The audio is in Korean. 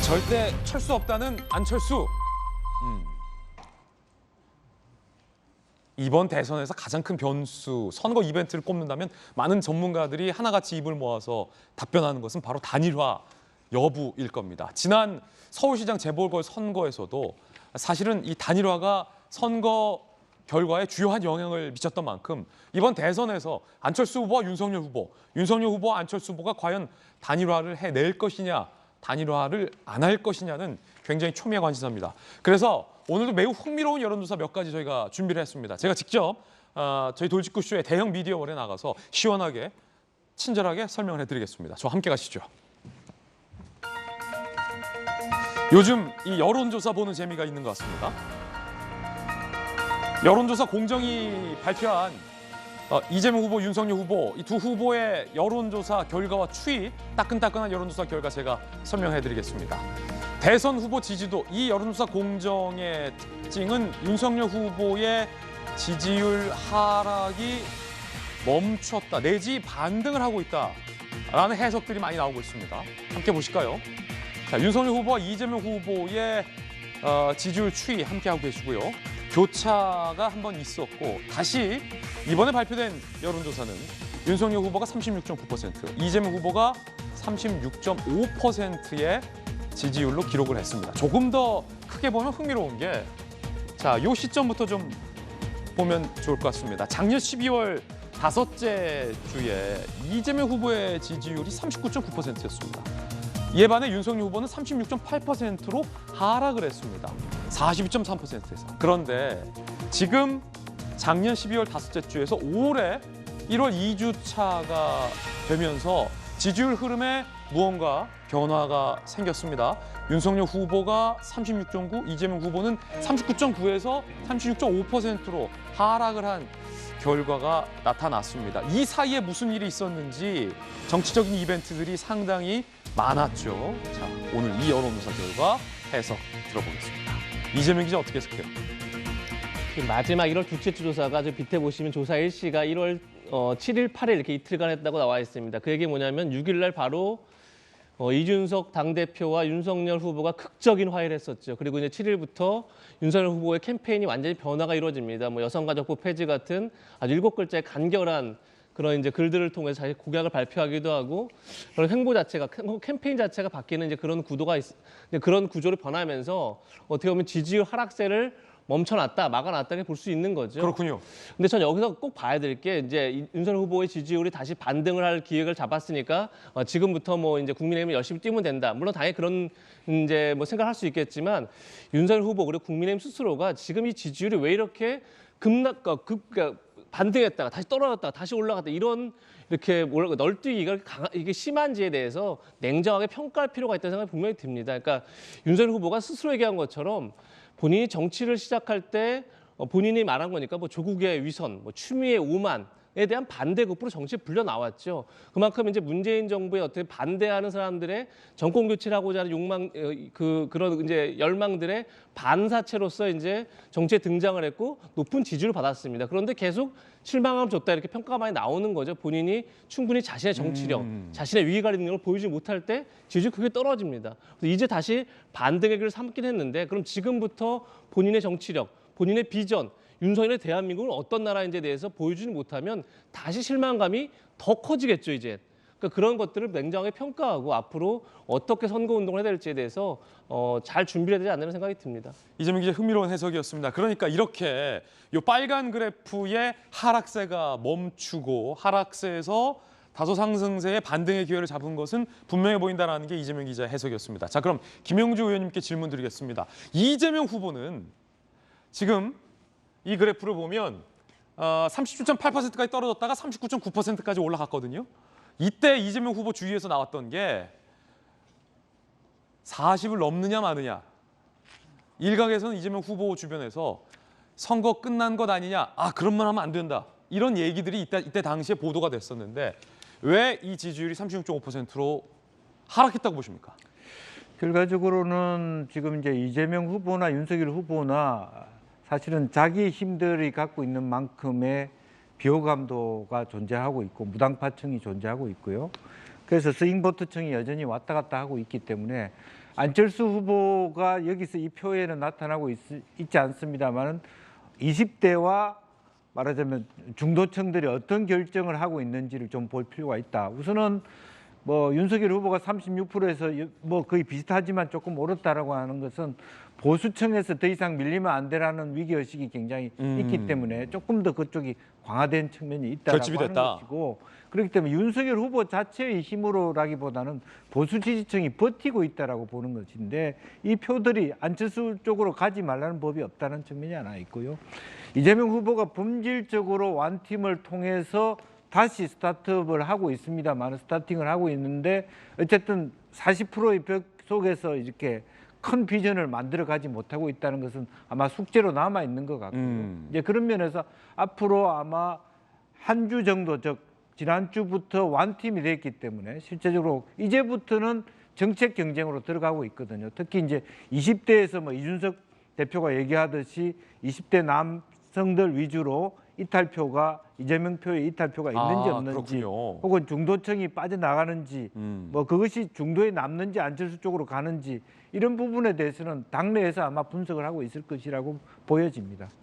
절대 철수 없다는 안철수. 이번 대선에서 가장 큰 변수, 선거 이벤트를 꼽는다면 많은 전문가들이 하나같이 입을 모아서 답변하는 것은 바로 단일화 여부일 겁니다. 지난 서울시장 재보궐선거에서도 사실은 이 단일화가 선거 결과에 주요한 영향을 미쳤던 만큼 이번 대선에서 안철수 후보와 윤석열 후보와 안철수 후보가 과연 단일화를 해낼 것이냐, 단일화를 안 할 것이냐는 굉장히 초미의 관심사입니다. 그래서 오늘도 매우 흥미로운 여론조사 몇 가지 저희가 준비를 했습니다. 제가 직접 저희 돌직구쇼의 대형 미디어월에 나가서 시원하게, 친절하게 설명을 해드리겠습니다. 저와 함께 가시죠. 요즘 이 여론조사 보는 재미가 있는 것 같습니다. 여론조사 공정위 발표한 이재명 후보, 윤석열 후보 이 두 후보의 여론조사 결과와 추이, 따끈따끈한 여론조사 결과 제가 설명해드리겠습니다. 대선 후보 지지도, 이 여론조사 공정의 특징은 윤석열 후보의 지지율 하락이 멈췄다 내지 반등을 하고 있다라는 해석들이 많이 나오고 있습니다. 함께 보실까요? 자, 윤석열 후보와 이재명 후보의 지지율 추이 함께 하고 계시고요. 교차가 한 번 있었고 다시 이번에 발표된 여론조사는 윤석열 후보가 36.9%, 이재명 후보가 36.5%의 지지율로 기록을 했습니다. 조금 더 크게 보면 흥미로운 게, 자, 요 시점부터 좀 보면 좋을 것 같습니다. 작년 12월 다섯째 주에 이재명 후보의 지지율이 39.9%였습니다. 이에 반해 윤석열 후보는 36.8%로 하락을 했습니다. 42.3%에서. 그런데 지금 작년 12월 다섯째 주에서 올해 1월 2주차가 되면서 지지율 흐름에 무언가 변화가 생겼습니다. 윤석열 후보가 36.9, 이재명 후보는 39.9에서 36.5%로 하락을 한 결과가 나타났습니다. 이 사이에 무슨 일이 있었는지 정치적인 이벤트들이 상당히 많았죠. 자, 오늘 이 여론조사 결과 해석 들어보겠습니다. 이재명 기자 어떻게 해석해요? 마지막 1월 둘째 주 조사가 저 밑에 보시면 조사 일시가 1월 7일, 8일 이렇게 이틀간 했다고 나와 있습니다. 그 얘기 뭐냐면 6일 날 바로 이준석 당대표와 윤석열 후보가 극적인 화해를 했었죠. 그리고 이제 7일부터 윤석열 후보의 캠페인이 완전히 변화가 이루어집니다. 뭐 여성가족부 폐지 같은 아주 7글자의 간결한 그런 이제 글들을 통해서 자기 공약을 발표하기도 하고, 그런 행보 자체가, 캠페인 자체가 바뀌는 이제 그런 구도가 그런 구조로 변하면서 어떻게 보면 지지율 하락세를 멈춰놨다, 막아놨다 볼 수 있는 거죠. 그렇군요. 근데 전 여기서 꼭 봐야 될 게, 이제 윤석열 후보의 지지율이 다시 반등을 할 기획을 잡았으니까 지금부터 뭐 이제 국민의힘을 열심히 뛰면 된다. 물론 당연히 그런 이제 뭐 생각할 수 있겠지만, 윤석열 후보 그리고 국민의힘 스스로가 지금 이 지지율이 왜 이렇게 반등했다가 다시 떨어졌다가 다시 올라갔다, 이런 이렇게 널뛰기가 이게 심한지에 대해서 냉정하게 평가할 필요가 있다는 생각이 분명히 듭니다. 그러니까 윤석열 후보가 스스로 얘기한 것처럼 본인이 정치를 시작할 때 본인이 말한 거니까 뭐 조국의 위선, 뭐 추미애 오만에 대한 반대 극부로 정치에 불려 나왔죠. 그만큼 이제 문재인 정부에 어떻게 반대하는 사람들의 정권 교체를 하고자 하는 욕망, 그런 이제 열망들의 반사체로서 이제 정치에 등장을 했고 높은 지지를 받았습니다. 그런데 계속 실망감 줬다 이렇게 평가가 많이 나오는 거죠. 본인이 충분히 자신의 정치력, 자신의 위기가리 능력을 보여주지 못할 때 지지율이 크게 떨어집니다. 그래서 이제 다시 반등의 길을 삼긴 했는데, 그럼 지금부터 본인의 정치력, 본인의 비전, 윤석열의 대한민국은 어떤 나라인지에 대해서 보여주지 못하면 다시 실망감이 더 커지겠죠, 이제. 그러니까 그런 것들을 냉정하게 평가하고 앞으로 어떻게 선거운동을 해야 될지에 대해서 잘 준비해야 되지 않나 생각이 듭니다. 이재명 기자 흥미로운 해석이었습니다. 그러니까 이렇게 이 빨간 그래프의 하락세가 멈추고 하락세에서 다소 상승세의 반등의 기회를 잡은 것은 분명해 보인다는 게 이재명 기자의 해석이었습니다. 자, 그럼 김영주 의원님께 질문 드리겠습니다. 이재명 후보는 지금 이 그래프를 보면 37.8%까지 떨어졌다가 39.9%까지 올라갔거든요. 이때 이재명 후보 주위에서 나왔던 게 40을 넘느냐 마느냐. 일각에서는 이재명 후보 주변에서 선거 끝난 것 아니냐. 그런 말 하면 안 된다. 이런 얘기들이 이때 당시에 보도가 됐었는데 왜 이 지지율이 36.5%로 하락했다고 보십니까? 결과적으로는 지금 이제 이재명 후보나 윤석열 후보나 사실은 자기 힘들이 갖고 있는 만큼의 비호감도가 존재하고 있고 무당파층이 존재하고 있고요. 그래서 스윙보트층이 여전히 왔다 갔다 하고 있기 때문에 안철수 후보가 여기서 이 표에는 나타나고 있지 않습니다만은 20대와 말하자면 중도층들이 어떤 결정을 하고 있는지를 좀 볼 필요가 있다. 우선은 뭐 윤석열 후보가 36%에서 뭐 거의 비슷하지만 조금 오르다라고 하는 것은 보수층에서 더 이상 밀리면 안 되라는 위기 의식이 굉장히 있기 때문에 조금 더 그쪽이 강화된 측면이 있다라고 결집이 하는 됐다. 것이고, 그렇기 때문에 윤석열 후보 자체의 힘으로라기보다는 보수 지지층이 버티고 있다라고 보는 것인데, 이 표들이 안철수 쪽으로 가지 말라는 법이 없다는 측면이 하나 있고요. 이재명 후보가 본질적으로 완팀을 통해서 다시 스타트업을 하고 있습니다만, 스타팅을 하고 있는데 어쨌든 40%의 벽 속에서 이렇게 큰 비전을 만들어 가지 못하고 있다는 것은 아마 숙제로 남아 있는 것 같고요. 이제 그런 면에서 앞으로 아마 한 주 정도, 즉 지난주부터 완팀이 됐기 때문에 실제적으로 이제부터는 정책 경쟁으로 들어가고 있거든요. 특히 이제 20대에서 뭐 이준석 대표가 얘기하듯이 20대 남성들 위주로 이탈표가, 이재명 표에 이탈표가 있는지 없는지, 그렇군요. 혹은 중도층이 빠져나가는지, 뭐 그것이 중도에 남는지 안철수 쪽으로 가는지, 이런 부분에 대해서는 당내에서 아마 분석을 하고 있을 것이라고 보여집니다.